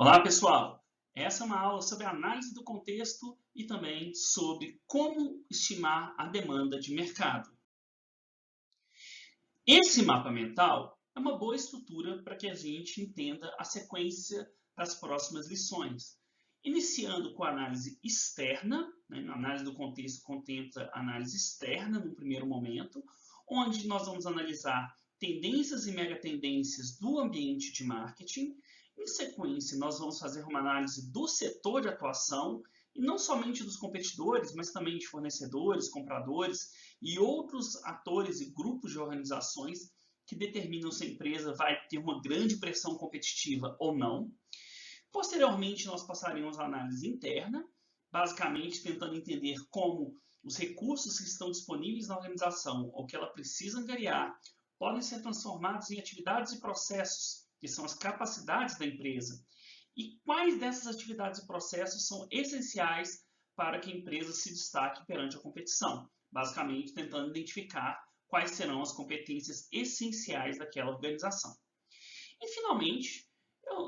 Olá, pessoal! Essa é uma aula sobre análise do contexto e também sobre como estimar a demanda de mercado. Esse mapa mental é uma boa estrutura para que a gente entenda a sequência das próximas lições. Iniciando com a análise externa, a análise do contexto contempla a análise externa no primeiro momento, onde nós vamos analisar tendências e megatendências do ambiente de marketing. Em sequência, nós vamos fazer uma análise do setor de atuação, e não somente dos competidores, mas também de fornecedores, compradores e outros atores e grupos de organizações que determinam se a empresa vai ter uma grande pressão competitiva ou não. Posteriormente, nós passaremos à análise interna, basicamente tentando entender como os recursos que estão disponíveis na organização ou que ela precisa angariar podem ser transformados em atividades e processos, que são as capacidades da empresa, e quais dessas atividades e processos são essenciais para que a empresa se destaque perante a competição, basicamente tentando identificar quais serão as competências essenciais daquela organização. E, finalmente,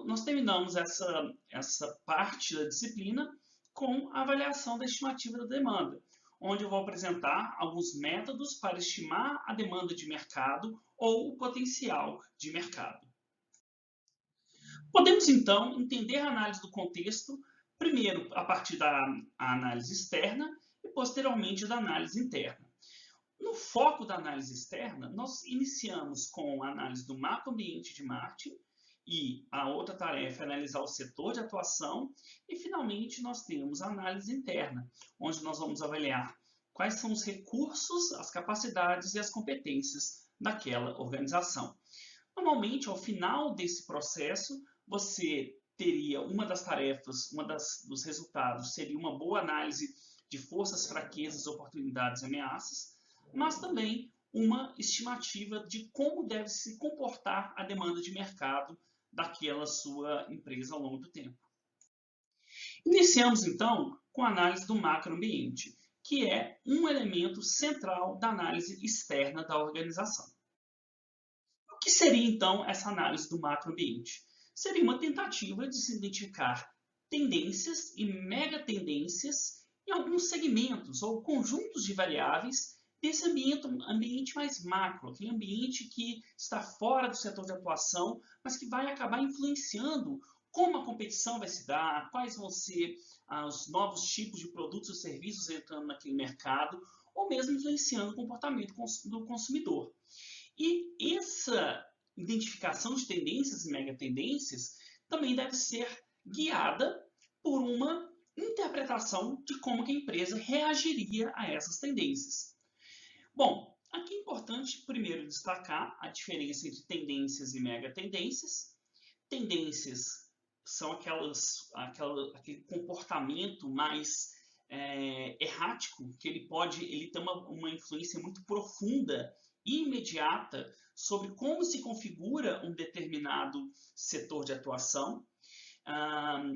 nós terminamos essa parte da disciplina com a avaliação da estimativa da demanda, onde eu vou apresentar alguns métodos para estimar a demanda de mercado ou o potencial de mercado. Podemos, então, entender a análise do contexto, primeiro a partir da análise externa e, posteriormente, da análise interna. No foco da análise externa, nós iniciamos com a análise do macroambiente de marketing, e a outra tarefa é analisar o setor de atuação, e finalmente nós temos a análise interna, onde nós vamos avaliar quais são os recursos, as capacidades e as competências daquela organização. Normalmente, ao final desse processo, você teria uma das tarefas, dos resultados seria uma boa análise de forças, fraquezas, oportunidades e ameaças, mas também uma estimativa de como deve se comportar a demanda de mercado daquela sua empresa ao longo do tempo. Iniciamos, então, com a análise do macroambiente, que é um elemento central da análise externa da organização. O que seria, então, essa análise do macroambiente? Seria uma tentativa de se identificar tendências e megatendências em alguns segmentos ou conjuntos de variáveis desse ambiente mais macro, aquele ambiente que está fora do setor de atuação, mas que vai acabar influenciando como a competição vai se dar, quais vão ser os novos tipos de produtos e serviços entrando naquele mercado, ou mesmo influenciando o comportamento do consumidor. E essa identificação de tendências e megatendências também deve ser guiada por uma interpretação de como que a empresa reagiria a essas tendências. Bom, aqui é importante primeiro destacar a diferença entre tendências e megatendências. Tendências são aquele comportamento mais errático, que ele tem uma influência muito profunda e imediata sobre como se configura um determinado setor de atuação.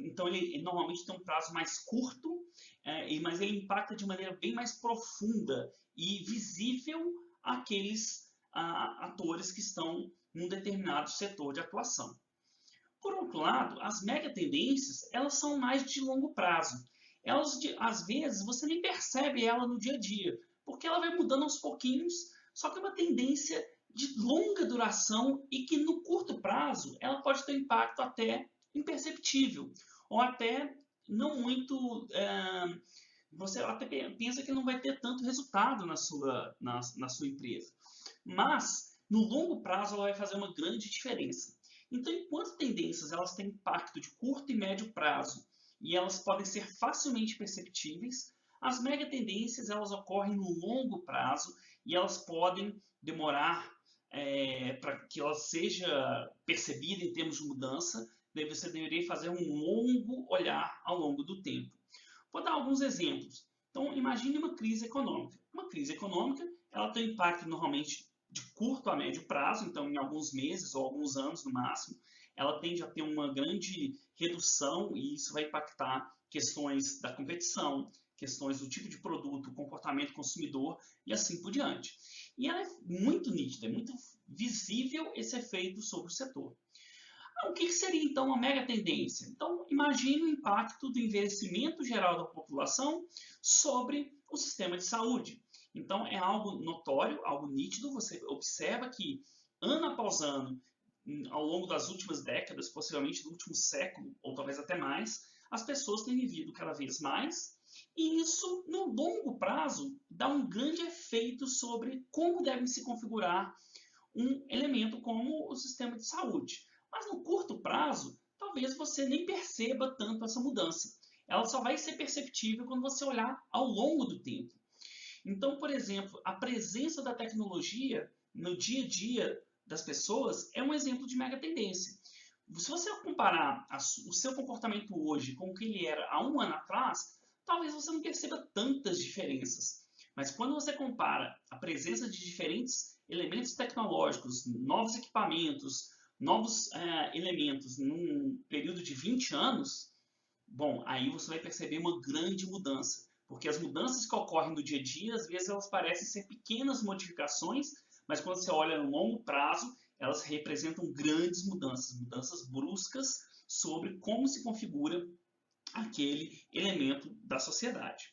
Então, ele normalmente tem um prazo mais curto, mas ele impacta de maneira bem mais profunda e visível aqueles atores que estão num determinado setor de atuação. Por outro lado, as megatendências, elas são mais de longo prazo. Elas, às vezes, você nem percebe ela no dia a dia, porque ela vai mudando aos pouquinhos, só que é uma tendência de longa duração e que no curto prazo ela pode ter impacto até imperceptível, ou até não muito. Você até pensa que não vai ter tanto resultado na sua empresa. Mas, no longo prazo, ela vai fazer uma grande diferença. Então, enquanto tendências elas têm impacto de curto e médio prazo e elas podem ser facilmente perceptíveis, as megatendências elas ocorrem no longo prazo e elas podem demorar para que ela seja percebida em termos de mudança. Daí você deveria fazer um longo olhar ao longo do tempo. Vou dar alguns exemplos. Então, imagine uma crise econômica. Uma crise econômica ela tem impacto normalmente de curto a médio prazo, então em alguns meses ou alguns anos no máximo, ela tende a ter uma grande redução e isso vai impactar questões da competição, questões do tipo de produto, comportamento consumidor e assim por diante. E ela é muito nítida, é muito visível esse efeito sobre o setor. O que seria então uma mega tendência? Então, imagine o impacto do envelhecimento geral da população sobre o sistema de saúde. Então, é algo notório, algo nítido, você observa que ano após ano, ao longo das últimas décadas, possivelmente do último século, ou talvez até mais, as pessoas têm vivido cada vez mais, e isso, no longo prazo, dá um grande efeito sobre como deve se configurar um elemento como o sistema de saúde. Mas no curto prazo, talvez você nem perceba tanto essa mudança. Ela só vai ser perceptível quando você olhar ao longo do tempo. Então, por exemplo, a presença da tecnologia no dia a dia das pessoas é um exemplo de mega tendência. Se você comparar o seu comportamento hoje com o que ele era há um ano atrás, talvez você não perceba tantas diferenças. Mas quando você compara a presença de diferentes elementos tecnológicos, novos equipamentos, novos elementos num período de 20 anos, bom, aí você vai perceber uma grande mudança. Porque as mudanças que ocorrem no dia a dia, às vezes elas parecem ser pequenas modificações, mas quando você olha no longo prazo, elas representam grandes mudanças, mudanças bruscas sobre como se configura aquele elemento da sociedade.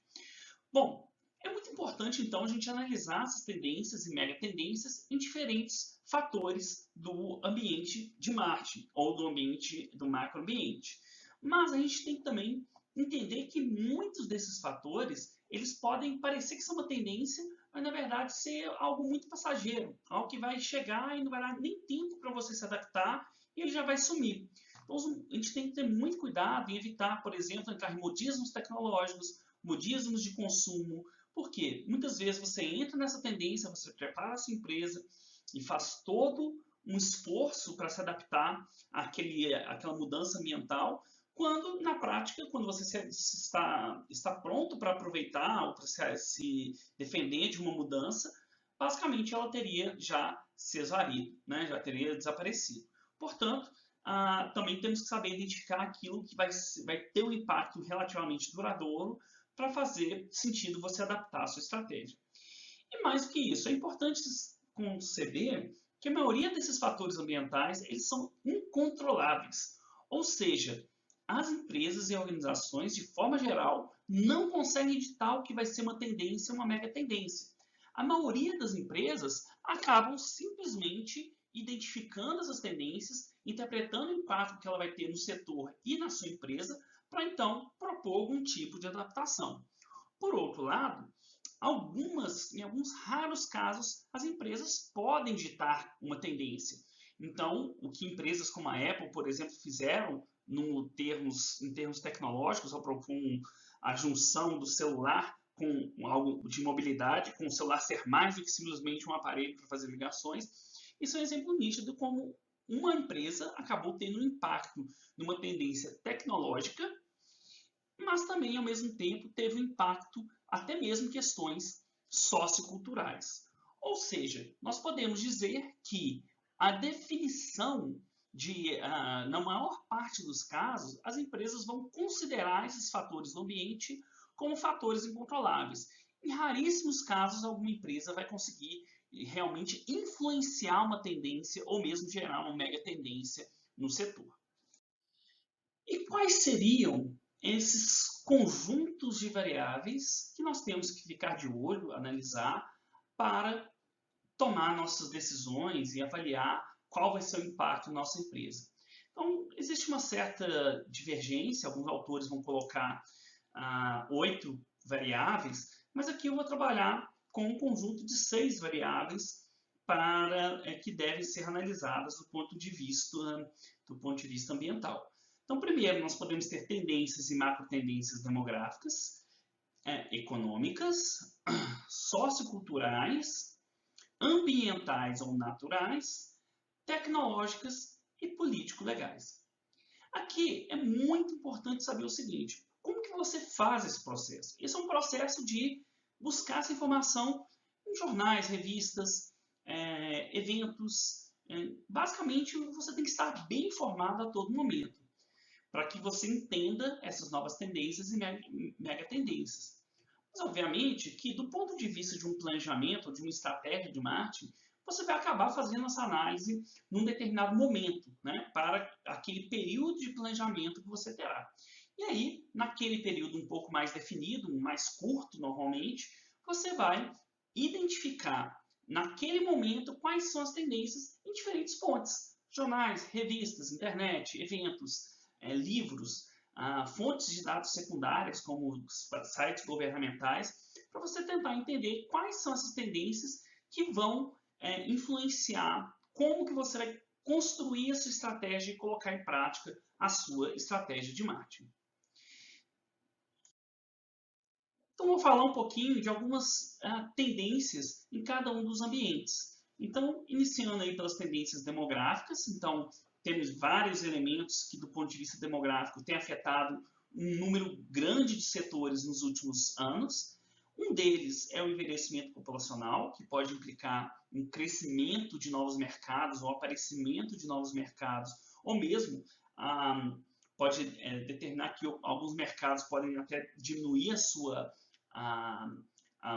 Bom, é muito importante então a gente analisar essas tendências e mega tendências em diferentes fatores do ambiente de Marte ou do ambiente do macroambiente. Mas a gente tem que também entender que muitos desses fatores eles podem parecer que são uma tendência, mas na verdade ser algo muito passageiro, algo que vai chegar e não vai dar nem tempo para você se adaptar e ele já vai sumir. Então a gente tem que ter muito cuidado em evitar, por exemplo, entrar em modismos tecnológicos, modismos de consumo. Por quê? Muitas vezes você entra nessa tendência, você prepara a sua empresa e faz todo um esforço para se adaptar àquela mudança ambiental, quando na prática, quando você está pronto para aproveitar ou para se defender de uma mudança, basicamente ela teria já se esvarido, né? Já teria desaparecido. Portanto, também temos que saber identificar aquilo que vai ter um impacto relativamente duradouro para fazer sentido você adaptar a sua estratégia. E mais do que isso, é importante conceber que a maioria desses fatores ambientais eles são incontroláveis. Ou seja, as empresas e organizações, de forma geral, não conseguem editar o que vai ser uma tendência, uma mega tendência. A maioria das empresas acabam simplesmente identificando essas tendências, interpretando o impacto que ela vai ter no setor e na sua empresa, para então propor algum tipo de adaptação. Por outro lado, em alguns raros casos, as empresas podem ditar uma tendência. Então, o que empresas como a Apple, por exemplo, fizeram em termos tecnológicos, ao propor a junção do celular com algo de mobilidade, com o celular ser mais do que simplesmente um aparelho para fazer ligações, isso é um exemplo nítido como uma empresa acabou tendo um impacto numa tendência tecnológica, mas também, ao mesmo tempo, teve um impacto até mesmo em questões socioculturais. Ou seja, nós podemos dizer que a definição na maior parte dos casos, as empresas vão considerar esses fatores do ambiente como fatores incontroláveis. Em raríssimos casos, alguma empresa vai conseguir realmente influenciar uma tendência ou mesmo gerar uma mega tendência no setor. E quais seriam esses conjuntos de variáveis que nós temos que ficar de olho, analisar, para tomar nossas decisões e avaliar qual vai ser o impacto na nossa empresa? Então, existe uma certa divergência, alguns autores vão colocar 8 variáveis, mas aqui eu vou trabalhar com um conjunto de 6 variáveis que devem ser analisadas do ponto de vista ambiental. Então, primeiro, nós podemos ter tendências e macro tendências demográficas, econômicas, socioculturais, ambientais ou naturais, tecnológicas e político-legais. Aqui é muito importante saber o seguinte: como que você faz esse processo? Esse é um processo de buscar essa informação em jornais, revistas, eventos. Basicamente, você tem que estar bem informado a todo momento, para que você entenda essas novas tendências e mega tendências. Mas, obviamente, que do ponto de vista de um planejamento, de uma estratégia de marketing, você vai acabar fazendo essa análise num determinado momento, né, para aquele período de planejamento que você terá. E aí, naquele período um pouco mais definido, mais curto normalmente, você vai identificar naquele momento quais são as tendências em diferentes fontes. Jornais, revistas, internet, eventos, livros, fontes de dados secundárias, como sites governamentais, para você tentar entender quais são essas tendências que vão influenciar como que você vai construir a sua estratégia e colocar em prática a sua estratégia de marketing. Então, vou falar um pouquinho de algumas tendências em cada um dos ambientes. Então, iniciando aí pelas tendências demográficas, então, temos vários elementos que, do ponto de vista demográfico, têm afetado um número grande de setores nos últimos anos. Um deles é o envelhecimento populacional, que pode implicar um crescimento de novos mercados, ou aparecimento de novos mercados, ou mesmo pode determinar que alguns mercados podem até diminuir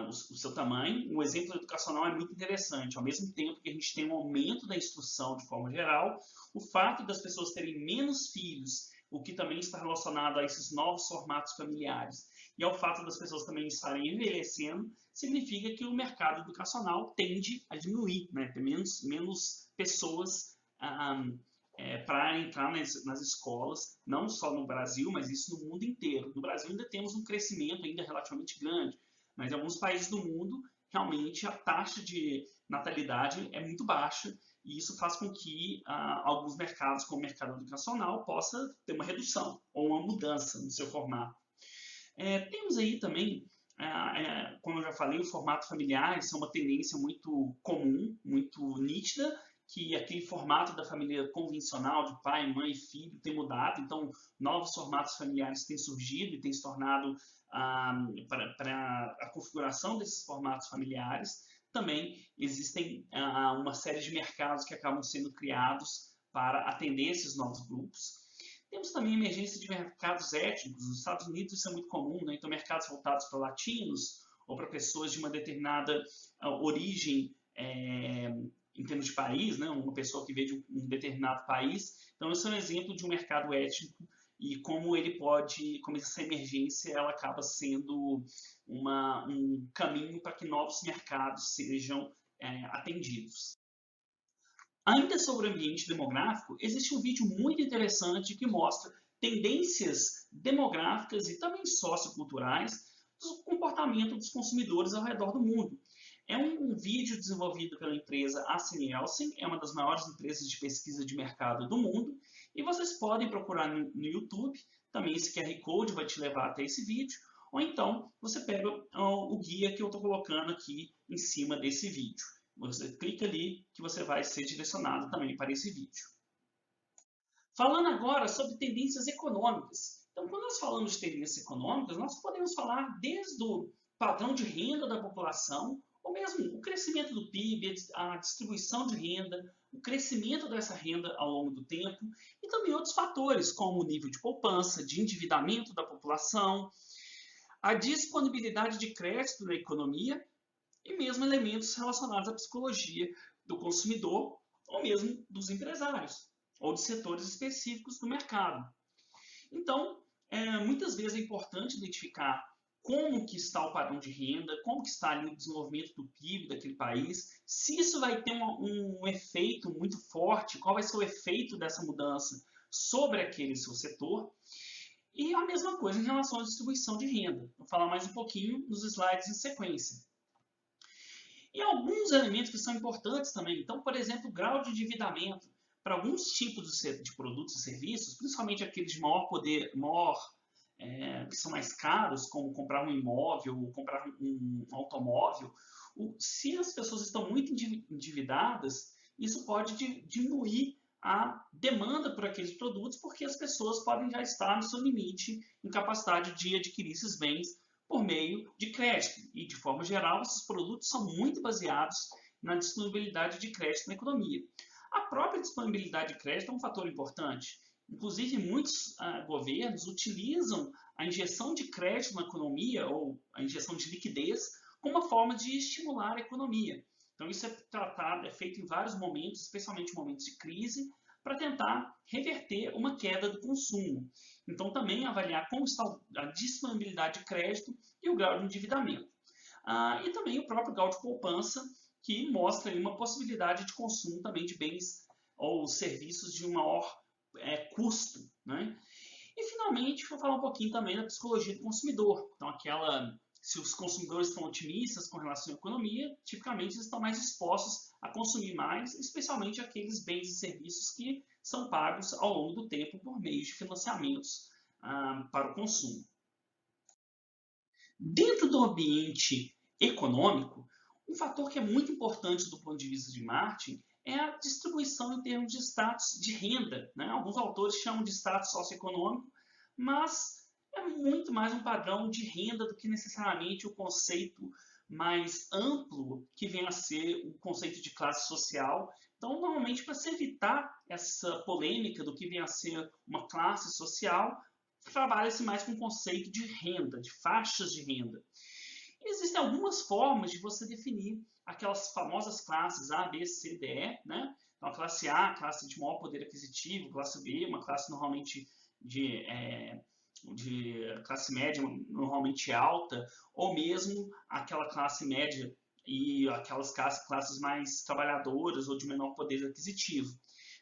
o seu tamanho. O exemplo educacional é muito interessante. Ao mesmo tempo que a gente tem um aumento da instrução de forma geral, o fato das pessoas terem menos filhos, o que também está relacionado a esses novos formatos familiares, e ao fato das pessoas também estarem envelhecendo, significa que o mercado educacional tende a diminuir, né? Ter menos pessoas para entrar nas escolas, não só no Brasil, mas isso no mundo inteiro. No Brasil ainda temos um crescimento ainda relativamente grande, mas em alguns países do mundo, realmente a taxa de natalidade é muito baixa, e isso faz com que alguns mercados, como o mercado educacional, possa ter uma redução ou uma mudança no seu formato. Temos aí também, como eu já falei, o formato familiar, isso é uma tendência muito comum, muito nítida, que aquele formato da família convencional, de pai, mãe e filho, tem mudado. Então, novos formatos familiares têm surgido e têm se tornado para a configuração desses formatos familiares. Também existem uma série de mercados que acabam sendo criados para atender esses novos grupos. Temos também a emergência de mercados étnicos. Nos Estados Unidos isso é muito comum, né? Então, mercados voltados para latinos ou para pessoas de uma determinada origem em termos de país, né? Uma pessoa que veio de um determinado país. Então, esse é um exemplo de um mercado étnico e como essa emergência ela acaba sendo um caminho para que novos mercados sejam atendidos. Ainda sobre o ambiente demográfico, existe um vídeo muito interessante que mostra tendências demográficas e também socioculturais do comportamento dos consumidores ao redor do mundo. É um vídeo desenvolvido pela empresa AC/Nielsen, é uma das maiores empresas de pesquisa de mercado do mundo, e vocês podem procurar no YouTube, também esse QR Code vai te levar até esse vídeo, ou então você pega o guia que eu estou colocando aqui em cima desse vídeo. Você clica ali que você vai ser direcionado também para esse vídeo. Falando agora sobre tendências econômicas. Então, quando nós falamos de tendências econômicas, nós podemos falar desde o padrão de renda da população, ou mesmo o crescimento do PIB, a distribuição de renda, o crescimento dessa renda ao longo do tempo, e também outros fatores, como o nível de poupança, de endividamento da população, a disponibilidade de crédito na economia, e mesmo elementos relacionados à psicologia do consumidor ou mesmo dos empresários ou de setores específicos do mercado. Então, muitas vezes é importante identificar como que está o padrão de renda, como que está ali o desenvolvimento do PIB daquele país, se isso vai ter um efeito muito forte, qual vai ser o efeito dessa mudança sobre aquele seu setor. E a mesma coisa em relação à distribuição de renda. Vou falar mais um pouquinho nos slides em sequência. E alguns elementos que são importantes também. Então, por exemplo, o grau de endividamento. Para alguns tipos de produtos e serviços, principalmente aqueles de maior poder, que são mais caros, como comprar um imóvel ou comprar um automóvel, se as pessoas estão muito endividadas, isso pode diminuir a demanda por aqueles produtos, porque as pessoas podem já estar no seu limite em capacidade de adquirir esses bens por meio de crédito. E, de forma geral, esses produtos são muito baseados na disponibilidade de crédito na economia. A própria disponibilidade de crédito é um fator importante. Inclusive, muitos governos utilizam a injeção de crédito na economia ou a injeção de liquidez como uma forma de estimular a economia. Então, isso é tratado, é feito em vários momentos, especialmente momentos de crise, para tentar reverter uma queda do consumo. Então, também avaliar como está a disponibilidade de crédito e o grau de endividamento. E também o próprio grau de poupança, que mostra aí uma possibilidade de consumo também de bens ou serviços de um maior custo, né? E, finalmente, vou falar um pouquinho também da psicologia do consumidor. Então, se os consumidores estão otimistas com relação à economia, tipicamente eles estão mais dispostos a consumir mais, especialmente aqueles bens e serviços que são pagos ao longo do tempo por meio de financiamentos para o consumo. Dentro do ambiente econômico, um fator que é muito importante do ponto de vista de marketing é a distribuição em termos de status de renda, né? Alguns autores chamam de status socioeconômico, mas é muito mais um padrão de renda do que necessariamente o conceito mais amplo que vem a ser o conceito de classe social. Então, normalmente, para se evitar essa polêmica do que vem a ser uma classe social, trabalha-se mais com o conceito de renda, de faixas de renda. Existem algumas formas de você definir aquelas famosas classes A, B, C, D, E, né? Então, a classe A, classe de maior poder aquisitivo, classe B, uma classe normalmente de classe média, normalmente alta, ou mesmo aquela classe média e aquelas classes mais trabalhadoras ou de menor poder aquisitivo.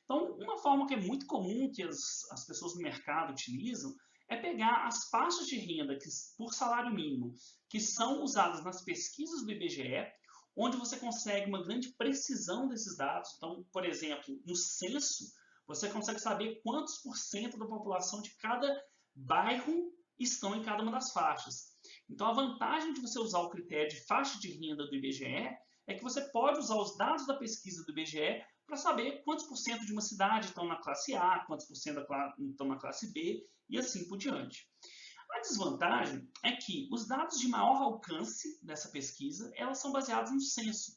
Então, uma forma que é muito comum que as pessoas no mercado utilizam é pegar as faixas de renda por salário mínimo que são usadas nas pesquisas do IBGE, onde você consegue uma grande precisão desses dados. Então, por exemplo, no censo, você consegue saber quantos por cento da população de cada bairro estão em cada uma das faixas. Então, a vantagem de você usar o critério de faixa de renda do IBGE é que você pode usar os dados da pesquisa do IBGE para saber quantos por cento de uma cidade estão na classe A, quantos por cento estão na classe B e assim por diante. A desvantagem é que os dados de maior alcance dessa pesquisa, elas são baseados no censo.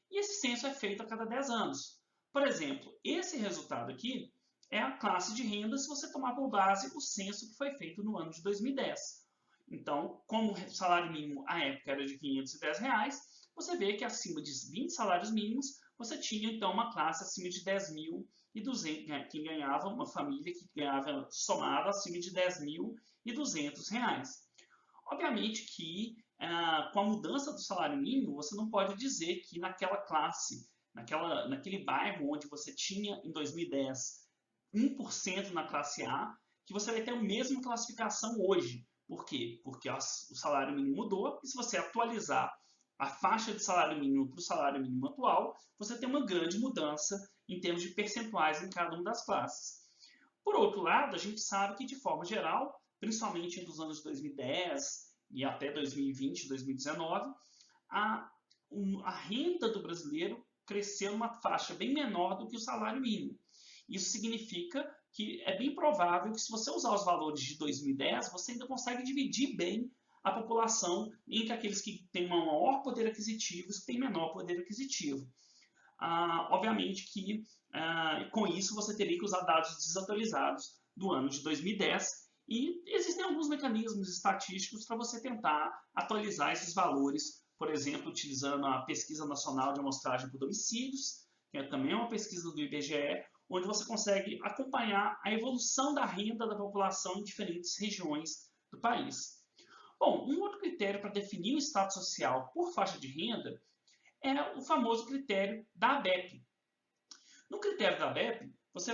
E esse censo é feito a cada 10 anos. Por exemplo, esse resultado aqui é a classe de renda se você tomar por base o censo que foi feito no ano de 2010. Então, como o salário mínimo à época era de R$510, você vê que acima de 20 salários mínimos, você tinha então uma classe acima de 10.200, que ganhava, uma família que ganhava somada acima de R$10.200. Obviamente que com a mudança do salário mínimo, você não pode dizer que naquela classe, naquele bairro onde você tinha em 2010 1% na classe A, que você vai ter a mesma classificação hoje. Por quê? Porque o salário mínimo mudou e se você atualizar a faixa de salário mínimo para o salário mínimo atual, você tem uma grande mudança em termos de percentuais em cada uma das classes. Por outro lado, a gente sabe que, de forma geral, principalmente entre os anos de 2010 e até 2020, 2019, a renda do brasileiro cresceu numa faixa bem menor do que o salário mínimo. Isso significa que é bem provável que, se você usar os valores de 2010, você ainda consegue dividir bem a população entre aqueles que têm um maior poder aquisitivo e os que têm menor poder aquisitivo. Obviamente que com isso você teria que usar dados desatualizados do ano de 2010 e existem alguns mecanismos estatísticos para você tentar atualizar esses valores, por exemplo, utilizando a Pesquisa Nacional de Amostragem por Domicílios, que também é uma pesquisa do IBGE, onde você consegue acompanhar a evolução da renda da população em diferentes regiões do país. Bom, um outro critério para definir o status social por faixa de renda é o famoso critério da ABEP. No critério da ABEP, você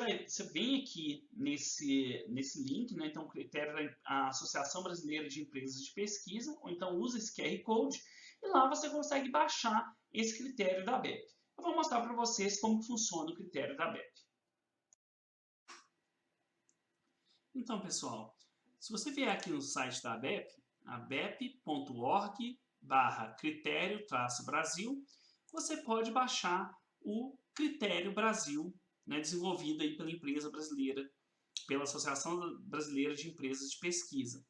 vem aqui nesse link, né? Então, o critério da Associação Brasileira de Empresas de Pesquisa, ou então usa esse QR Code, e lá você consegue baixar esse critério da ABEP. Eu vou mostrar para vocês como funciona o critério da ABEP. Então, pessoal, se você vier aqui no site da ABEP, abep.org/critério-brasil, você pode baixar o Critério Brasil, né, desenvolvido aí pela empresa brasileira, pela Associação Brasileira de Empresas de Pesquisa.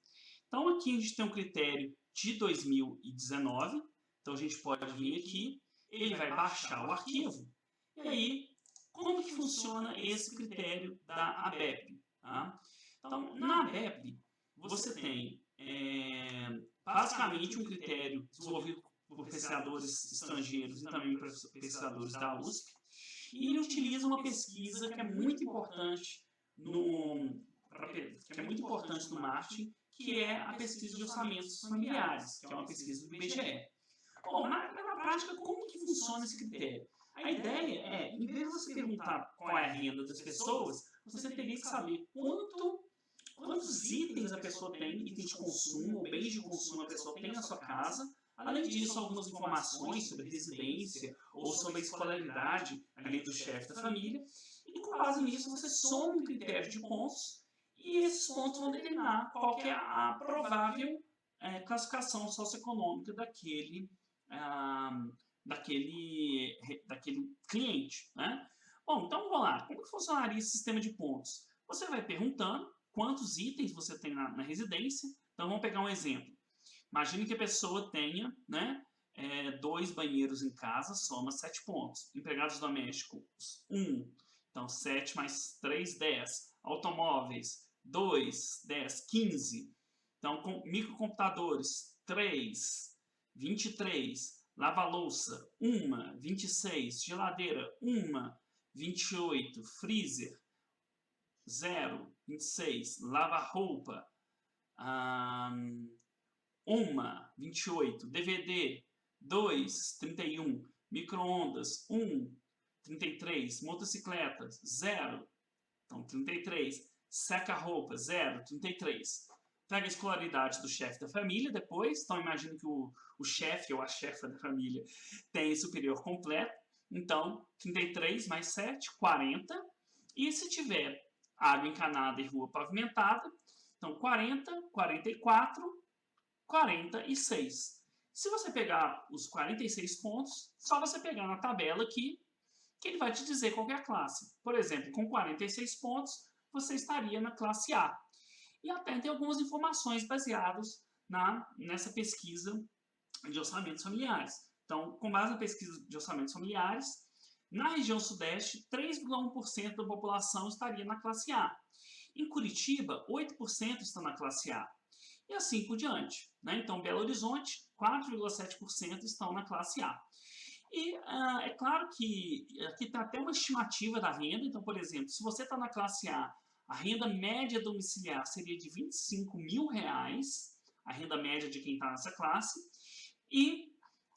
Então, aqui a gente tem um critério de 2019, então a gente pode vir aqui, ele vai baixar o arquivo, e aí, como que funciona esse critério da ABEP? Tá? Então, na ABEP, você tem basicamente um critério desenvolvido por pesquisadores estrangeiros e também por pesquisadores da USP. E ele utiliza uma pesquisa que é muito importante no marketing, que é a pesquisa de orçamentos familiares, que é uma pesquisa do IBGE. Bom, na prática, como que funciona esse critério? A ideia é, em vez de você perguntar qual é a renda das pessoas, você teria que saber quantos itens a pessoa tem, itens de consumo ou bens de consumo a pessoa tem na sua casa. Além disso, algumas informações sobre residência ou sobre a escolaridade ali do chefe da família. E com base nisso, você soma um critério de pontos e esses pontos vão determinar qual que é a provável classificação socioeconômica daquele cliente, né? Bom, então vamos lá. Como que funcionaria esse sistema de pontos? Você vai perguntando quantos itens você tem na residência. Então vamos pegar um exemplo. Imagine que a pessoa tenha, né, 2 banheiros em casa, soma 7 pontos. Empregados domésticos, 1. Então 7 mais 3, 10. Automóveis, 2, 10, 15. Então microcomputadores, 3, 23. Lava-louça, 1, 26. Geladeira, 1, 28. Freezer, 0, 26. Lava-roupa, 28. DVD, 2, 31. Micro-ondas, 1, 33. Motocicletas, 0. Então, 33. Seca-roupa, 0, 33. Pega a escolaridade do chefe da família depois. Então, imagina que o chefe ou a chefa da família tem superior completo. Então, 33 mais 7, 40. E se tiver água encanada e rua pavimentada, então 40, 44, 46. Se você pegar os 46 pontos, só você pegar na tabela aqui, que ele vai te dizer qual é a classe. Por exemplo, com 46 pontos, você estaria na classe A. E até tem algumas informações baseadas nessa pesquisa de orçamentos familiares. Então, com base na pesquisa de orçamentos familiares, na região sudeste, 3,1% da população estaria na classe A. Em Curitiba, 8% estão na classe A. E assim por diante, né? Então, Belo Horizonte, 4,7% estão na classe A. E é claro que aqui tem até uma estimativa da renda. Então, por exemplo, se você está na classe A, a renda média domiciliar seria de R$25 mil, a renda média de quem está nessa classe. E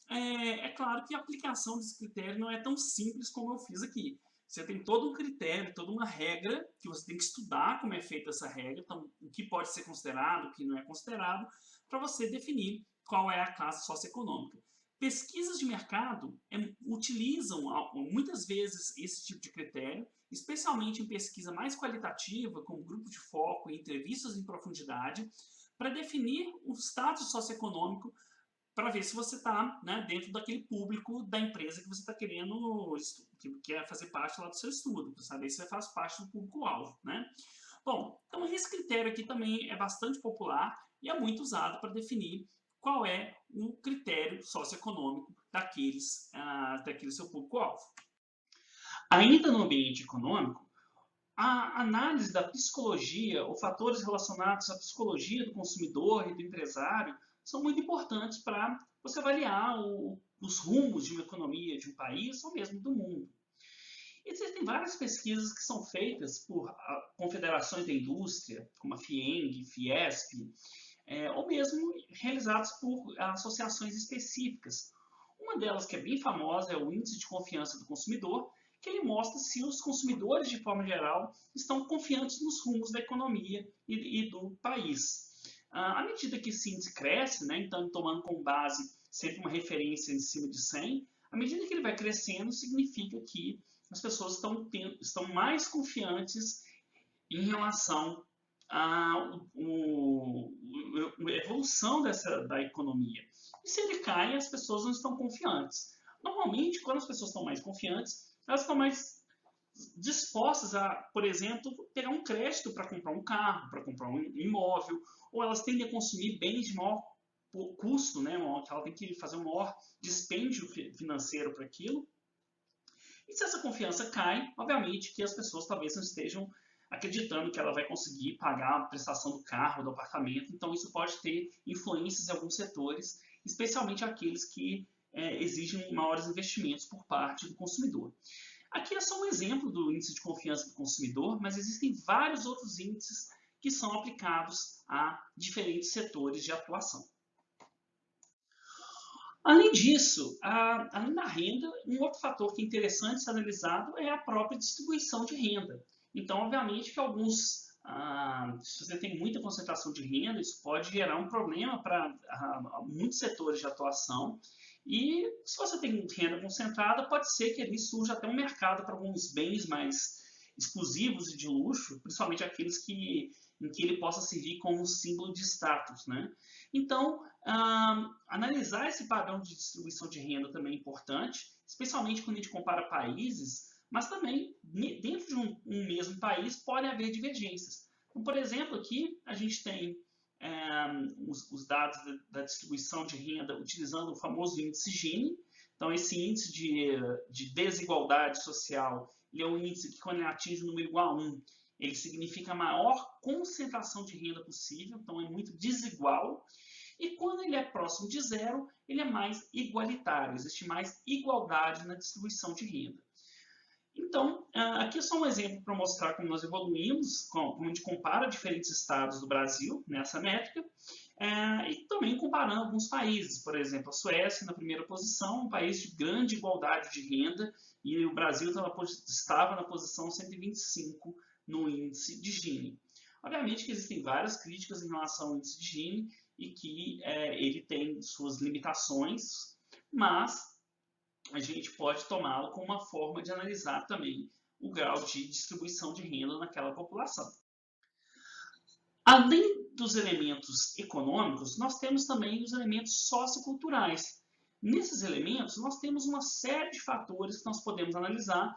é claro que a aplicação desse critério não é tão simples como eu fiz aqui. Você tem todo um critério, toda uma regra, que você tem que estudar como é feita essa regra, então, o que pode ser considerado, o que não é considerado, para você definir qual é a classe socioeconômica. Pesquisas de mercado utilizam muitas vezes esse tipo de critério, especialmente em pesquisa mais qualitativa, como grupo de foco e entrevistas em profundidade, para definir o status socioeconômico, para ver se você está, né, dentro daquele público da empresa que você está querendo, que quer fazer parte lá do seu estudo, para saber se você faz parte do público-alvo, né? Bom, então esse critério aqui também é bastante popular e é muito usado para definir qual é o critério socioeconômico daquele seu público-alvo. Ainda no ambiente econômico, a análise da psicologia ou fatores relacionados à psicologia do consumidor e do empresário são muito importantes para você avaliar os rumos de uma economia de um país ou mesmo do mundo. Existem várias pesquisas que são feitas por confederações da indústria, como a FIENG, Fiesp, ou mesmo realizadas por associações específicas. Uma delas, que é bem famosa, é o Índice de Confiança do Consumidor, que ele mostra se os consumidores, de forma geral, estão confiantes nos rumos da economia e do país. À medida que esse índice cresce, né, então tomando como base sempre uma referência em cima de 100, à medida que ele vai crescendo, significa que as pessoas estão mais confiantes em relação à evolução da economia. E se ele cai, as pessoas não estão confiantes. Normalmente, quando as pessoas estão mais confiantes, elas estão mais dispostas a, por exemplo, pegar um crédito para comprar um carro, para comprar um imóvel, ou elas tendem a consumir bens de maior custo, né? Que ela tem que fazer um maior dispêndio financeiro para aquilo. E se essa confiança cai, obviamente que as pessoas talvez não estejam acreditando que ela vai conseguir pagar a prestação do carro, do apartamento. Então isso pode ter influências em alguns setores especialmente aqueles que exigem maiores investimentos por parte do consumidor. Aqui é só um exemplo do índice de confiança do consumidor, mas existem vários outros índices que são aplicados a diferentes setores de atuação. Além disso, além da renda, um outro fator que é interessante ser analisado é a própria distribuição de renda. Então, obviamente que se você tem muita concentração de renda, isso pode gerar um problema para muitos setores de atuação. E se você tem renda concentrada, pode ser que ali surja até um mercado para alguns bens mais exclusivos e de luxo, principalmente aqueles em que ele possa servir como um símbolo de status, né? Então, analisar esse padrão de distribuição de renda também é importante, especialmente quando a gente compara países, mas também dentro de um mesmo país pode haver divergências. Então, por exemplo, aqui a gente tem os dados da distribuição de renda utilizando o famoso índice Gini. Então, esse índice de desigualdade social, ele é um índice que, quando ele atinge o número igual a 1, ele significa a maior concentração de renda possível, então é muito desigual. E quando ele é próximo de 0, ele é mais igualitário, existe mais igualdade na distribuição de renda. Então, aqui é só um exemplo para mostrar como nós evoluímos, como a gente compara diferentes estados do Brasil nessa métrica, e também comparando alguns países. Por exemplo, a Suécia na primeira posição, um país de grande igualdade de renda, e o Brasil estava na posição 125 no índice de Gini. Obviamente que existem várias críticas em relação ao índice de Gini e que ele tem suas limitações, mas a gente pode tomá-lo como uma forma de analisar também o grau de distribuição de renda naquela população. Além dos elementos econômicos, nós temos também os elementos socioculturais. Nesses elementos, nós temos uma série de fatores que nós podemos analisar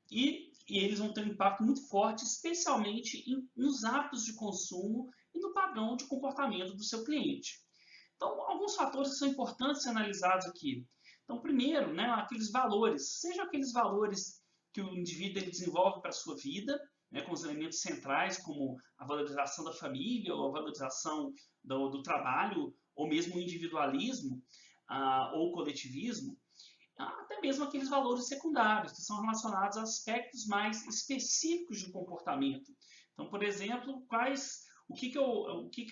e eles vão ter um impacto muito forte, especialmente nos hábitos de consumo e no padrão de comportamento do seu cliente. Então, alguns fatores que são importantes ser analisados aqui. Então, primeiro, né, aqueles valores, sejam aqueles valores que o indivíduo ele desenvolve para a sua vida, né, com os elementos centrais, como a valorização da família, ou a valorização do trabalho, ou mesmo o individualismo, ou o coletivismo, até mesmo aqueles valores secundários, que são relacionados a aspectos mais específicos de comportamento. Então, por exemplo, o que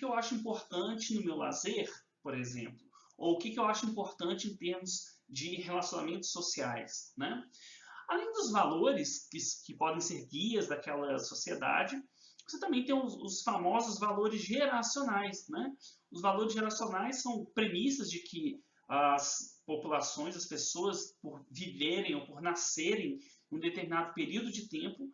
eu acho importante no meu lazer, por exemplo, ou o que eu acho importante em termos de relacionamentos sociais, né? Além dos valores que podem ser guias daquela sociedade, você também tem os famosos valores geracionais, né? Os valores geracionais são premissas de que as populações, as pessoas, por viverem ou por nascerem em um determinado período de tempo,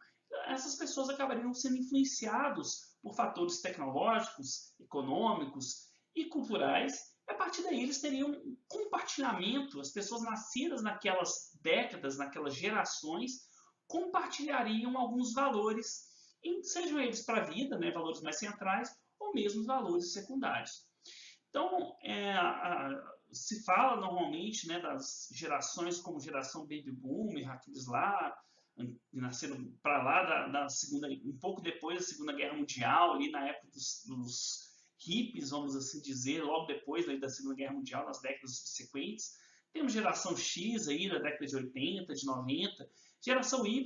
essas pessoas acabariam sendo influenciados por fatores tecnológicos, econômicos e culturais. E a partir daí eles teriam um compartilhamento, as pessoas nascidas naquelas décadas, naquelas gerações, compartilhariam alguns valores, sejam eles para a vida, né, valores mais centrais, ou mesmo valores secundários. Então, se fala normalmente, né, das gerações como geração Baby Boomer, aqueles lá, que nasceram para lá da segunda, um pouco depois da Segunda Guerra Mundial, ali na época dos hippies, vamos assim dizer, logo depois da Segunda Guerra Mundial, nas décadas subsequentes. Temos geração X aí da década de 80, de 90, geração Y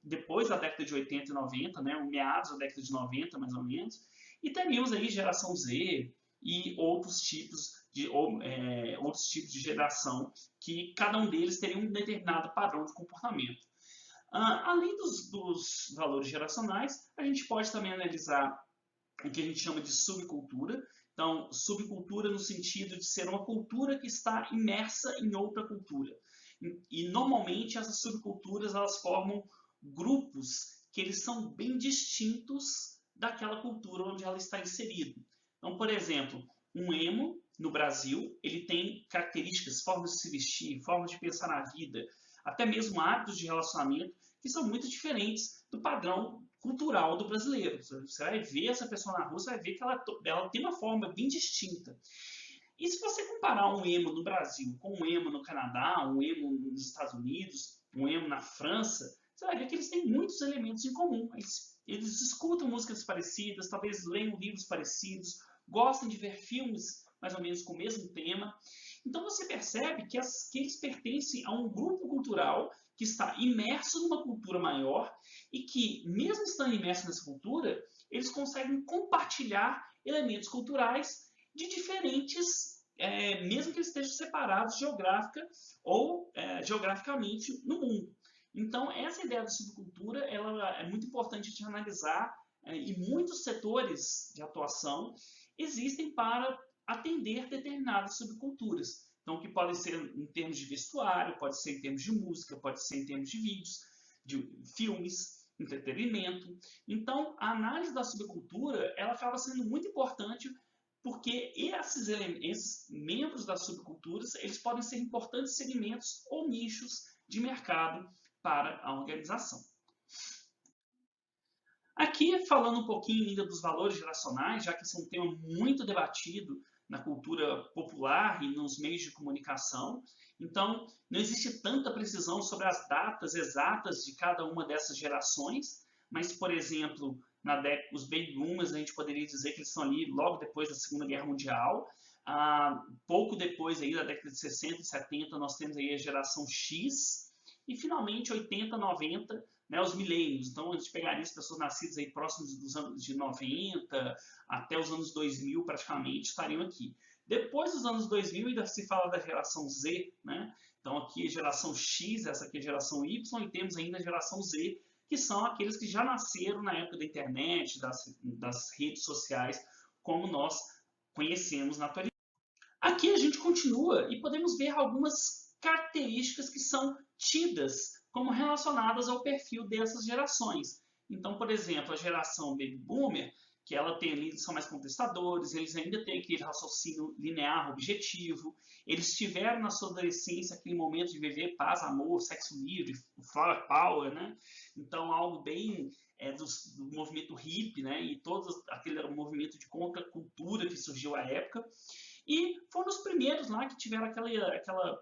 depois da década de 80 e 90, né, meados da década de 90 mais ou menos, e teríamos aí geração Z e outros tipos de geração que cada um deles teria um determinado padrão de comportamento. Além dos valores geracionais, a gente pode também analisar o que a gente chama de subcultura. Então, subcultura no sentido de ser uma cultura que está imersa em outra cultura. E normalmente essas subculturas elas formam grupos que eles são bem distintos daquela cultura onde ela está inserida. Então, por exemplo, um emo no Brasil, ele tem características, formas de se vestir, formas de pensar na vida, até mesmo hábitos de relacionamento que são muito diferentes do padrão cultural do brasileiro. Você vai ver essa pessoa na rua, você vai ver que ela tem uma forma bem distinta. E se você comparar um emo no Brasil com um emo no Canadá, um emo nos Estados Unidos, um emo na França, você vai ver que eles têm muitos elementos em comum. Eles escutam músicas parecidas, talvez leiam livros parecidos, gostam de ver filmes mais ou menos com o mesmo tema. Então você percebe que eles pertencem a um grupo cultural que está imerso numa cultura maior e que, mesmo estando imerso nessa cultura, eles conseguem compartilhar elementos culturais de diferentes, mesmo que eles estejam separados geograficamente no mundo. Então, essa ideia da subcultura ela é muito importante de analisar e muitos setores de atuação existem para atender determinadas subculturas. Então, que pode ser em termos de vestuário, pode ser em termos de música, pode ser em termos de vídeos, de filmes, entretenimento. Então, a análise da subcultura ela acaba sendo muito importante porque esses membros das subculturas eles podem ser importantes segmentos ou nichos de mercado para a organização. Aqui, falando um pouquinho ainda dos valores geracionais, já que esse é um tema muito debatido na cultura popular e nos meios de comunicação, então não existe tanta precisão sobre as datas exatas de cada uma dessas gerações, mas, por exemplo, os baby boomers, a gente poderia dizer que eles estão ali logo depois da Segunda Guerra Mundial. Pouco depois aí da década de 60 e 70, nós temos aí a geração X, e finalmente 80, 90, né, os milênios. Então a gente pegaria as pessoas nascidas aí próximos dos anos de 90 até os anos 2000 praticamente estariam aqui. Depois dos anos 2000 ainda se fala da geração Z, né? Então aqui a geração X, essa aqui é a geração Y, e temos ainda a geração Z, que são aqueles que já nasceram na época da internet, das redes sociais, como nós conhecemos na atualidade. Aqui a gente continua e podemos ver algumas características que são tidas como relacionadas ao perfil dessas gerações. Então, por exemplo, a geração Baby Boomer, que ela tem ali, são mais contestadores, eles ainda têm aquele raciocínio linear, objetivo, eles tiveram na sua adolescência aquele momento de viver paz, amor, sexo livre, flower power, né? Então, algo bem do movimento hippie, né? E todo aquele movimento de contracultura que surgiu à época. E foram os primeiros lá que tiveram aquela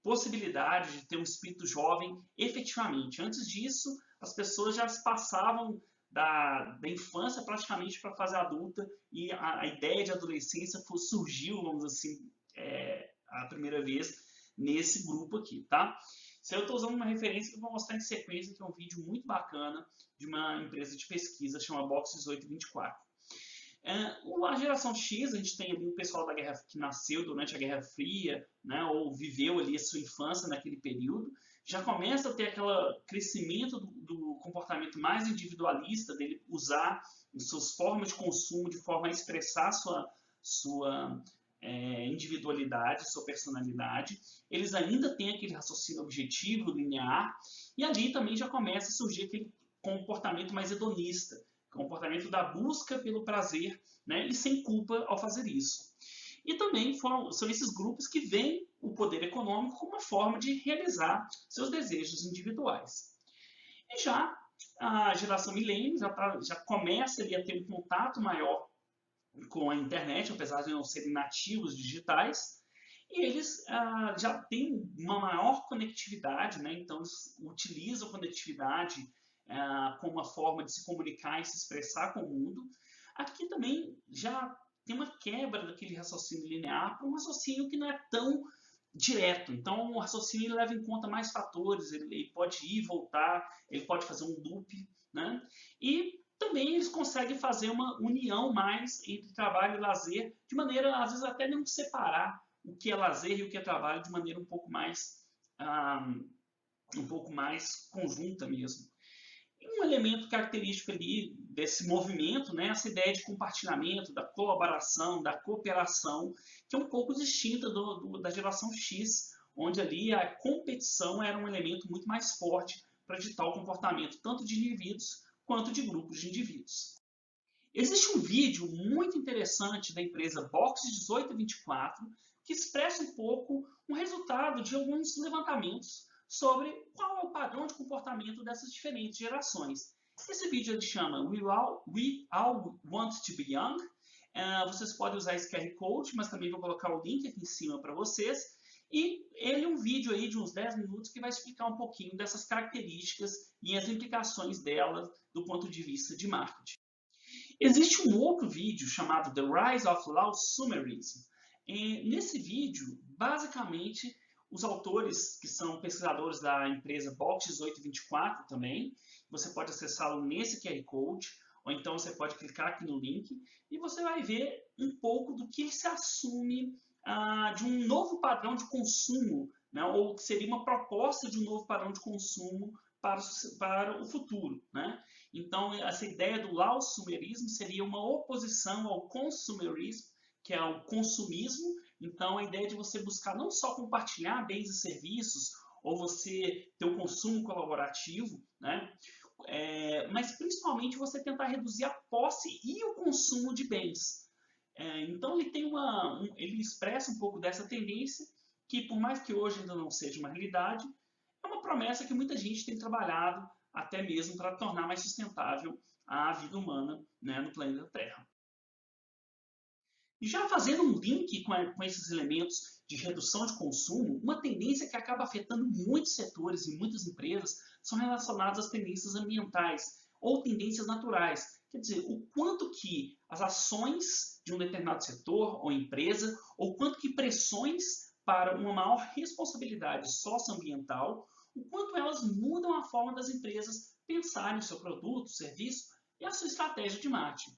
possibilidade de ter um espírito jovem efetivamente. Antes disso, as pessoas já passavam da infância praticamente para a fase adulta e a ideia de adolescência surgiu, vamos assim, a primeira vez nesse grupo aqui, tá? Se eu estou usando uma referência que eu vou mostrar em sequência, que é um vídeo muito bacana de uma empresa de pesquisa chamada Box 1824. A geração X, a gente tem ali o pessoal da guerra que nasceu durante a Guerra Fria, né, ou viveu ali a sua infância naquele período, já começa a ter aquele crescimento do comportamento mais individualista, dele usar as suas formas de consumo de forma a expressar sua individualidade, sua personalidade. Eles ainda têm aquele raciocínio objetivo, linear, e ali também já começa a surgir aquele comportamento mais hedonista, comportamento da busca pelo prazer, né, e sem culpa ao fazer isso. E também são esses grupos que veem o poder econômico como uma forma de realizar seus desejos individuais. E já a geração milênio já começa ali a ter um contato maior com a internet, apesar de não serem nativos digitais, e eles já têm uma maior conectividade, né, então eles utilizam a conectividade como uma forma de se comunicar e se expressar com o mundo. Aqui também já tem uma quebra daquele raciocínio linear para um raciocínio que não é tão direto. Então, o raciocínio leva em conta mais fatores, ele pode ir e voltar, ele pode fazer um loop, né? E também eles conseguem fazer uma união mais entre trabalho e lazer, de maneira, às vezes, até não separar o que é lazer e o que é trabalho de maneira um pouco mais conjunta mesmo. Um elemento característico ali desse movimento, né, essa ideia de compartilhamento, da colaboração, da cooperação, que é um pouco distinta da geração X, onde ali a competição era um elemento muito mais forte para ditar o comportamento tanto de indivíduos quanto de grupos de indivíduos. Existe um vídeo muito interessante da empresa Box 1824 que expressa um pouco um resultado de alguns levantamentos sobre qual é o padrão de comportamento dessas diferentes gerações. Esse vídeo ele chama We All Want to Be Young. Vocês podem usar esse QR Code, mas também vou colocar o link aqui em cima para vocês. E ele é um vídeo aí de uns 10 minutos que vai explicar um pouquinho dessas características e as implicações delas do ponto de vista de marketing. Existe um outro vídeo chamado The Rise of Loud Sumerism. Nesse vídeo, basicamente, os autores, que são pesquisadores da empresa Box 1824 também, você pode acessá-lo nesse QR Code, ou então você pode clicar aqui no link, e você vai ver um pouco do que se assume de um novo padrão de consumo, né? Ou que seria uma proposta de um novo padrão de consumo para o futuro. Né? Então, essa ideia do lausumerismo seria uma oposição ao consumerismo, que é o consumismo. Então, a ideia de você buscar não só compartilhar bens e serviços, ou você ter o consumo colaborativo, né? Mas principalmente você tentar reduzir a posse e o consumo de bens. Então, ele expressa um pouco dessa tendência, que por mais que hoje ainda não seja uma realidade, é uma promessa que muita gente tem trabalhado até mesmo para tornar mais sustentável a vida humana, né, no planeta Terra. E já fazendo um link com esses elementos de redução de consumo, uma tendência que acaba afetando muitos setores e muitas empresas são relacionadas às tendências ambientais ou tendências naturais. Quer dizer, o quanto que as ações de um determinado setor ou empresa, ou quanto que pressões para uma maior responsabilidade socioambiental, o quanto elas mudam a forma das empresas pensarem o seu produto, serviço e a sua estratégia de marketing.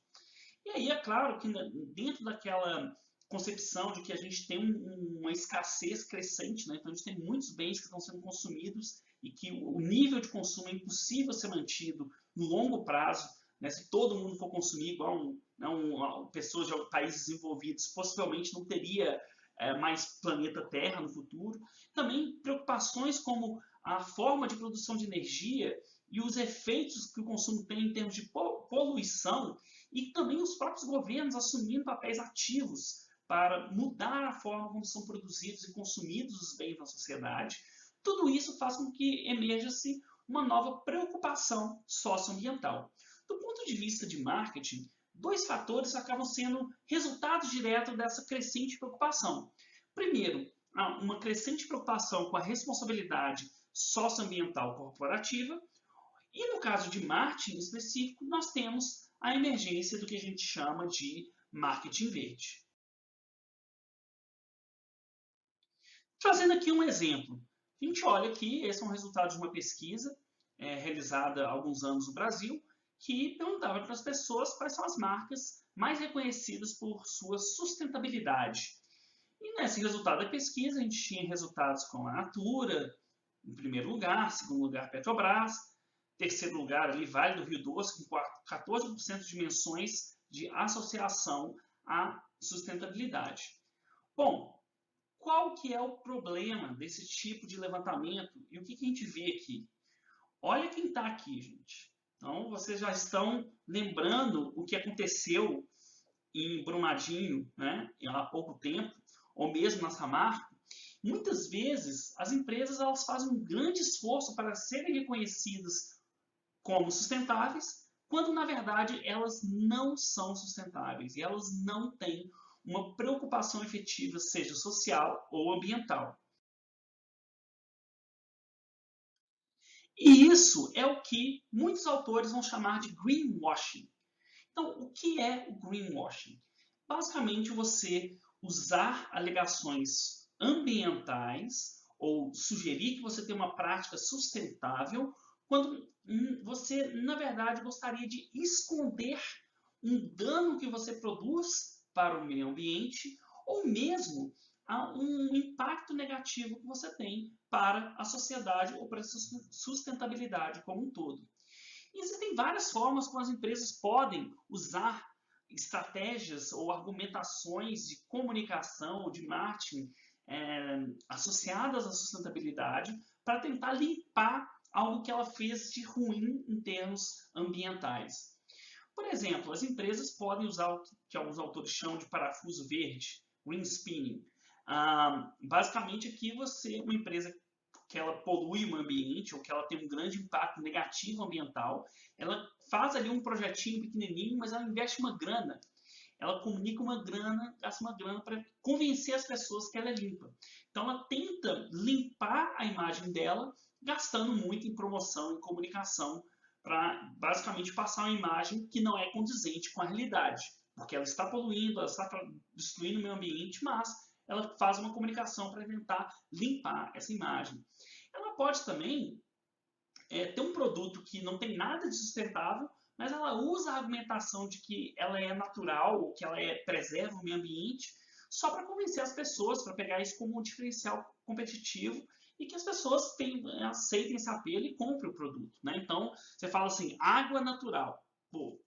E aí é claro que dentro daquela concepção de que a gente tem uma escassez crescente, né? Então a gente tem muitos bens que estão sendo consumidos e que o nível de consumo é impossível ser mantido no longo prazo, né? Se todo mundo for consumir igual pessoas de países desenvolvidos, possivelmente não teria mais planeta Terra no futuro. Também preocupações como a forma de produção de energia e os efeitos que o consumo tem em termos de poluição, e também os próprios governos assumindo papéis ativos para mudar a forma como são produzidos e consumidos os bens na sociedade. Tudo isso faz com que emerja-se uma nova preocupação socioambiental. Do ponto de vista de marketing, dois fatores acabam sendo resultados diretos dessa crescente preocupação. Primeiro, uma crescente preocupação com a responsabilidade socioambiental corporativa, e no caso de marketing específico, nós temos a emergência do que a gente chama de marketing verde. Trazendo aqui um exemplo. A gente olha aqui, esse é um resultado de uma pesquisa realizada há alguns anos no Brasil, que perguntava para as pessoas quais são as marcas mais reconhecidas por sua sustentabilidade. E nesse resultado da pesquisa, a gente tinha resultados com a Natura, em primeiro lugar, segundo lugar, Petrobras, terceiro lugar, ali, Vale do Rio Doce, com 14% de menções de associação à sustentabilidade. Bom, qual que é o problema desse tipo de levantamento e o que a gente vê aqui? Olha quem está aqui, gente. Então, vocês já estão lembrando o que aconteceu em Brumadinho, né, há pouco tempo, ou mesmo na Samarco. Muitas vezes, as empresas elas fazem um grande esforço para serem reconhecidas como sustentáveis, quando na verdade elas não são sustentáveis e elas não têm uma preocupação efetiva, seja social ou ambiental. E isso é o que muitos autores vão chamar de greenwashing. Então, o que é o greenwashing? Basicamente, você usar alegações ambientais ou sugerir que você tem uma prática sustentável quando você, na verdade, gostaria de esconder um dano que você produz para o meio ambiente ou mesmo um impacto negativo que você tem para a sociedade ou para a sustentabilidade como um todo. E existem várias formas como as empresas podem usar estratégias ou argumentações de comunicação ou de marketing associadas à sustentabilidade para tentar limpar algo que ela fez de ruim em termos ambientais. Por exemplo, as empresas podem usar o que alguns autores chamam de parafuso verde, green spinning. Basicamente, aqui uma empresa que ela polui o ambiente ou que ela tem um grande impacto negativo ambiental, ela faz ali um projetinho pequenininho, mas ela investe uma grana. Ela comunica uma grana, gasta uma grana para convencer as pessoas que ela é limpa. Então ela tenta limpar a imagem dela, gastando muito em promoção e comunicação para basicamente passar uma imagem que não é condizente com a realidade. porque ela está poluindo, ela está destruindo o meio ambiente, mas ela faz uma comunicação para tentar limpar essa imagem. Ela pode também ter um produto que não tem nada de sustentável, mas ela usa a argumentação de que ela é natural, ou que ela preserva o meio ambiente, só para convencer as pessoas, para pegar isso como um diferencial competitivo e que as pessoas aceitem esse apelo e comprem o produto. Né? Então, você fala assim, água natural. Pô,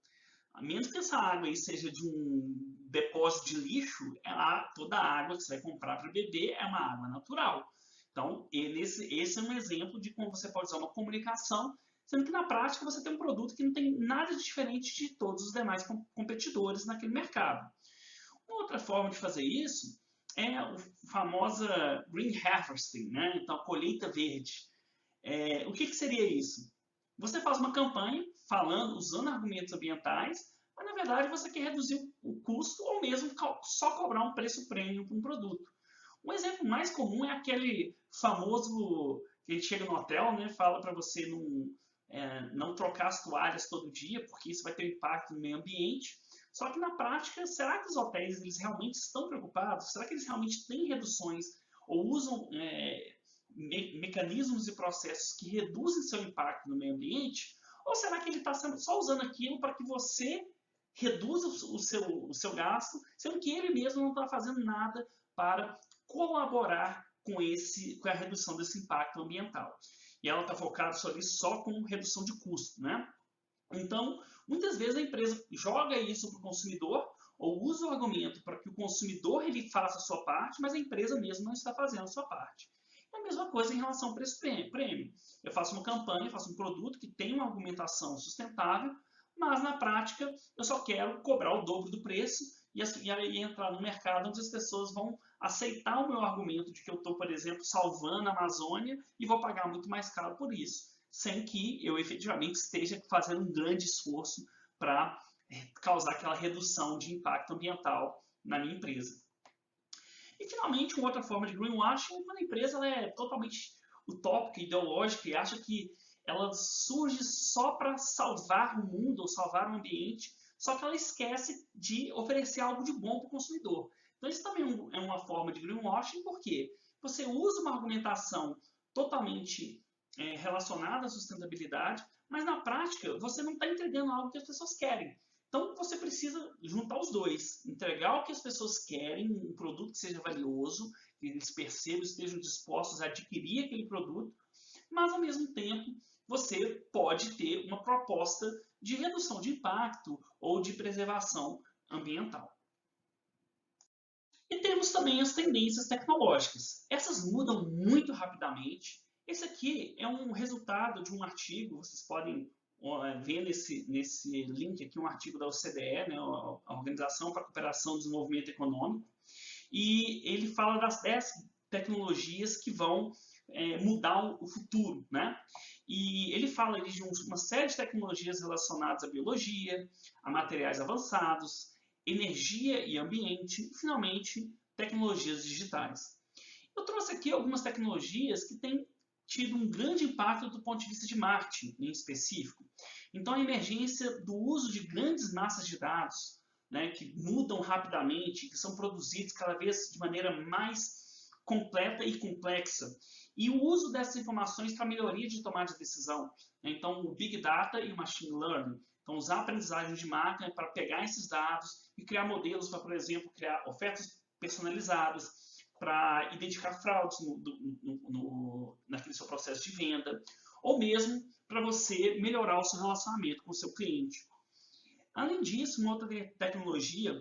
a menos que essa água aí seja de um depósito de lixo, toda a água que você vai comprar para beber é uma água natural. Então, esse é um exemplo de como você pode usar uma comunicação, sendo que na prática você tem um produto que não tem nada de diferente de todos os demais competidores naquele mercado. Uma outra forma de fazer isso é a famosa green harvesting, né? Então, a colheita verde. O que seria isso? Você faz uma campanha usando argumentos ambientais, mas na verdade você quer reduzir o custo ou mesmo só cobrar um preço premium para um produto. Um exemplo mais comum é aquele famoso que a gente chega no hotel, né, fala para você não trocar as toalhas todo dia, porque isso vai ter impacto no meio ambiente. Só que na prática, será que os hotéis eles realmente estão preocupados? Será que eles realmente têm reduções ou usam mecanismos e processos que reduzem seu impacto no meio ambiente? Ou será que ele está só usando aquilo para que você reduza o seu gasto, sendo que ele mesmo não está fazendo nada para colaborar com a redução desse impacto ambiental? E ela está focada só com redução de custo, né? Então, muitas vezes a empresa joga isso para o consumidor ou usa o argumento para que o consumidor ele faça a sua parte, mas a empresa mesmo não está fazendo a sua parte. É a mesma coisa em relação ao preço prêmio. Eu faço uma campanha, faço um produto que tem uma argumentação sustentável, mas na prática eu só quero cobrar o dobro do preço e entrar no mercado onde as pessoas vão aceitar o meu argumento de que eu estou, por exemplo, salvando a Amazônia e vou pagar muito mais caro por isso, sem que eu efetivamente esteja fazendo um grande esforço para causar aquela redução de impacto ambiental na minha empresa. E, finalmente, uma outra forma de greenwashing é quando a empresa ela é totalmente utópica, ideológica e acha que ela surge só para salvar o mundo ou salvar o ambiente, só que ela esquece de oferecer algo de bom para o consumidor. Então, isso também é uma forma de greenwashing, porque você usa uma argumentação totalmente relacionada à sustentabilidade, mas na prática você não está entregando algo que as pessoas querem. Então, você precisa juntar os dois, entregar o que as pessoas querem, um produto que seja valioso, que eles percebam, estejam dispostos a adquirir aquele produto, mas, ao mesmo tempo, você pode ter uma proposta de redução de impacto ou de preservação ambiental. E temos também as tendências tecnológicas. Essas mudam muito rapidamente. Esse aqui é um resultado de um artigo, vocês podem ver nesse link aqui um artigo da OCDE, né, a Organização para a Cooperação e Desenvolvimento Econômico, e ele fala das 10 tecnologias que vão mudar o futuro, né? E ele fala ali de uma série de tecnologias relacionadas à biologia, a materiais avançados, energia e ambiente, e, finalmente, tecnologias digitais. Eu trouxe aqui algumas tecnologias que têm tido um grande impacto do ponto de vista de marketing, em específico. Então, a emergência do uso de grandes massas de dados, né, que mudam rapidamente, que são produzidos cada vez de maneira mais completa e complexa, e o uso dessas informações para melhoria de tomada de decisão. Então, o Big Data e o Machine Learning. Então, usar a aprendizagem de máquina para pegar esses dados e criar modelos para, por exemplo, criar ofertas personalizadas, para identificar fraudes naquele seu processo de venda, ou mesmo para você melhorar o seu relacionamento com o seu cliente. Além disso, uma outra tecnologia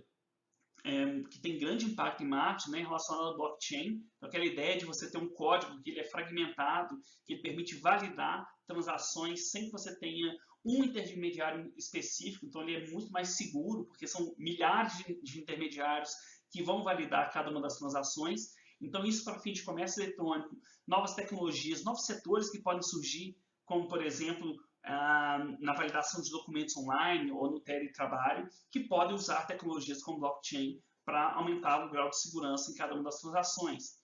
que tem grande impacto em marketing, né, relacionada ao blockchain, aquela ideia de você ter um código que ele é fragmentado, que ele permite validar transações sem que você tenha um intermediário específico, então ele é muito mais seguro, porque são milhares de intermediários que vão validar cada uma das transações. Então, isso para fim de comércio eletrônico, novas tecnologias, novos setores que podem surgir, como, por exemplo, na validação de documentos online ou no teletrabalho, que podem usar tecnologias como blockchain para aumentar o grau de segurança em cada uma das transações.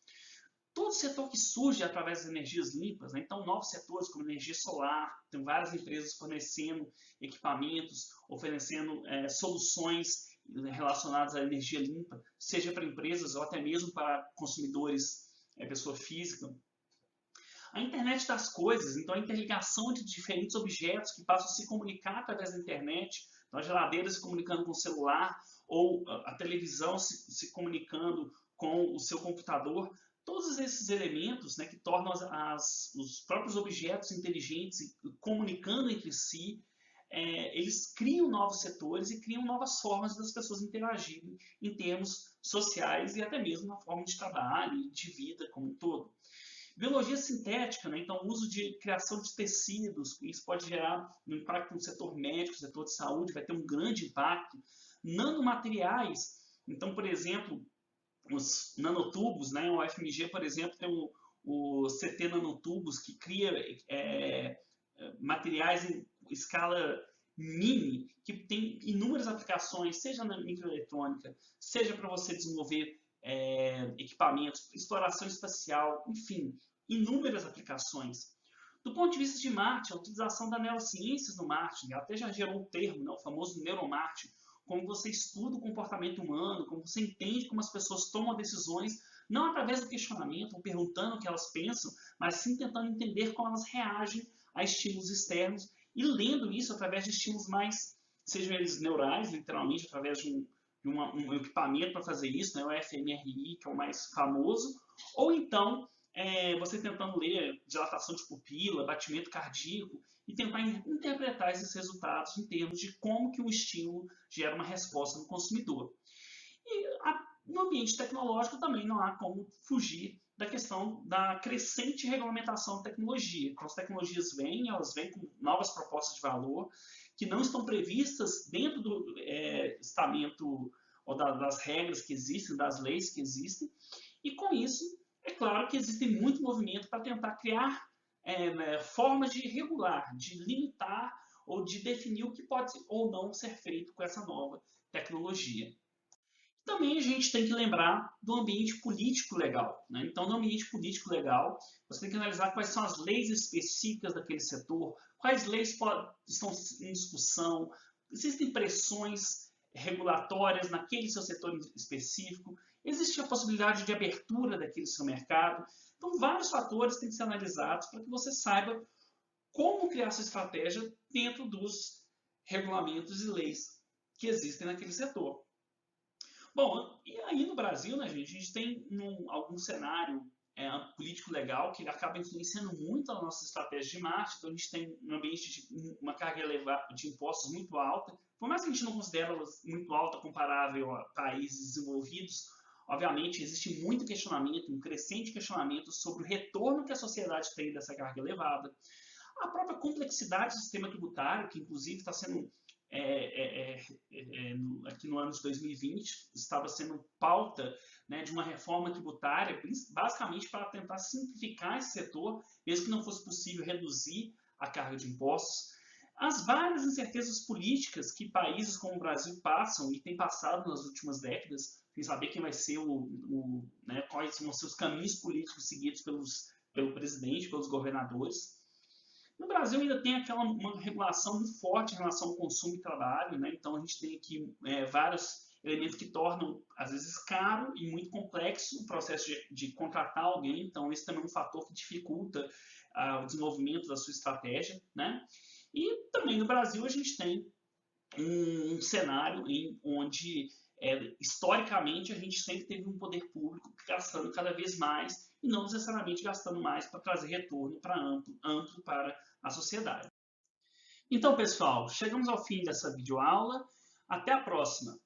Todo setor que surge através das energias limpas, né? Então novos setores como energia solar, tem várias empresas fornecendo equipamentos, oferecendo soluções relacionados à energia limpa, seja para empresas ou até mesmo para consumidores, pessoa física. A internet das coisas, então a interligação de diferentes objetos que passam a se comunicar através da internet, então a geladeira se comunicando com o celular, ou a televisão se comunicando com o seu computador, todos esses elementos, né, que tornam os próprios objetos inteligentes comunicando entre si, eles criam novos setores e criam novas formas das pessoas interagirem em termos sociais e até mesmo na forma de trabalho e de vida como um todo. Biologia sintética, né? Então o uso de criação de tecidos, isso pode gerar um impacto no setor médico, no setor de saúde, vai ter um grande impacto. Nanomateriais, então, por exemplo, os nanotubos, né? O UFMG, por exemplo, tem o CT Nanotubos, que cria materiais em escala mini, que tem inúmeras aplicações, seja na microeletrônica, seja para você desenvolver equipamentos, exploração espacial, enfim, inúmeras aplicações. Do ponto de vista de marketing, a utilização da neurociências no marketing, até já gerou o termo, né, o famoso neuromarketing, como você estuda o comportamento humano, como você entende como as pessoas tomam decisões, não através do questionamento, ou perguntando o que elas pensam, mas sim tentando entender como elas reagem a estímulos externos e lendo isso através de estímulos mais, sejam eles neurais, literalmente, através de um equipamento para fazer isso, né, o fMRI, que é o mais famoso, ou então você tentando ler dilatação de pupila, batimento cardíaco, e tentar interpretar esses resultados em termos de como que um estímulo gera uma resposta no consumidor. E no ambiente tecnológico também não há como fugir da questão da crescente regulamentação da tecnologia. Então, as tecnologias vêm, elas vêm com novas propostas de valor que não estão previstas dentro do estamento ou das regras que existem, das leis que existem, e com isso, é claro que existe muito movimento para tentar criar formas de regular, de limitar ou de definir o que pode ou não ser feito com essa nova tecnologia. Também a gente tem que lembrar do ambiente político legal, né? Então, no ambiente político legal, você tem que analisar quais são as leis específicas daquele setor, quais leis estão em discussão, existem pressões regulatórias naquele seu setor específico, existe a possibilidade de abertura daquele seu mercado. Então, vários fatores têm que ser analisados para que você saiba como criar sua estratégia dentro dos regulamentos e leis que existem naquele setor. Bom, e aí no Brasil, né, gente, a gente tem algum cenário político legal que acaba influenciando muito a nossa estratégia de marketing. Então, a gente tem um ambiente de uma carga elevada de impostos muito alta. Por mais que a gente não considere elas muito alta comparável a países desenvolvidos, obviamente existe muito questionamento, um crescente questionamento sobre o retorno que a sociedade tem dessa carga elevada. A própria complexidade do sistema tributário, que inclusive está sendo aqui no ano de 2020, estava sendo pauta, né, de uma reforma tributária, basicamente para tentar simplificar esse setor, mesmo que não fosse possível reduzir a carga de impostos. As várias incertezas políticas que países como o Brasil passam e têm passado nas últimas décadas, sem saber quem vai ser né, quais vão ser os caminhos políticos seguidos pelo presidente, pelos governadores. No Brasil ainda tem uma regulação muito forte em relação ao consumo e trabalho, né? Então a gente tem aqui vários elementos que tornam, às vezes, caro e muito complexo o processo de contratar alguém. Então esse também é um fator que dificulta o desenvolvimento da sua estratégia, né? E também no Brasil a gente tem um cenário onde historicamente a gente sempre teve um poder público gastando cada vez mais e não necessariamente gastando mais para trazer retorno amplo para a sociedade. Então, pessoal, chegamos ao fim dessa videoaula. Até a próxima!